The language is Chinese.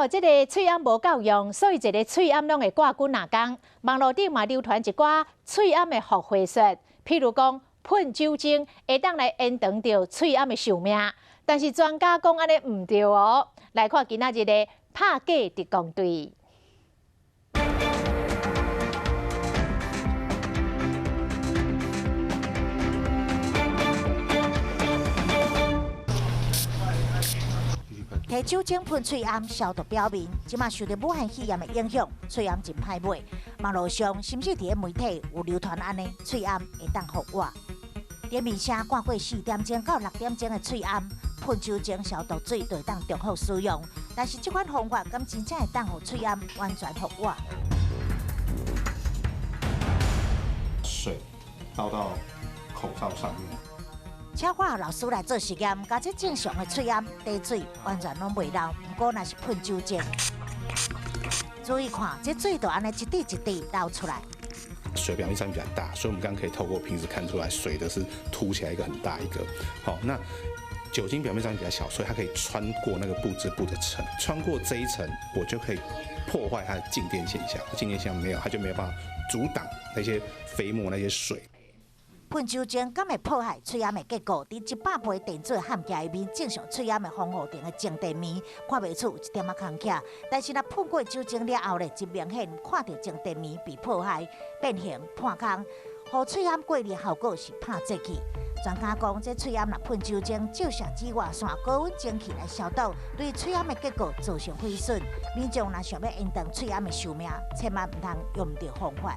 这个喙暗无够用，所以一个喙暗拢会挂几若工。网络顶嘛流传一寡喙暗的复会说，譬如讲喷酒精会当来延长着喙暗的寿命，但是专家讲安尼唔对哦。来看今仔日的拍假特工队。摕酒精喷喙暗消毒表面，即马受到武汉肺炎的影响，喙暗真歹买。网络上甚至伫媒体有流传安尼，喙暗会当复活。店面写挂过4点钟到6点钟的喙暗，喷酒精消毒水就会当重复使用。但是这款方法敢真正会当互喙暗完全复活？水倒到口罩上面。请我老师来做实验，甲这正常的喙暗滴水完全拢袂漏，不过若是喷酒精，注意看，这水就安尼一滴一滴流出来。水表面上比较大，所以我们刚刚可以透过瓶子看出来，水的是凸起来一个很大一个。好，那酒精表面上比较小，所以它可以穿过那个布织布的层，穿过这一层，我就可以破坏它的静电现象。静电现象没有，它就没有办法阻挡那些飞沫、那些水。喷酒精敢会破坏喙暗的结果？伫100杯电水含加里面，正常喙暗的防护层的静电棉看袂出有一点仔空隙，但是若喷过酒精了后咧，就明显看到静电棉被破坏、变形、破空，互喙暗过滤效果是拍折去。专家讲，这喙暗若喷酒精照射紫外线、高温蒸汽来消毒，对喙暗的结果造成毁损。民众若想要延长喙暗的寿命，千万唔通用唔着方法。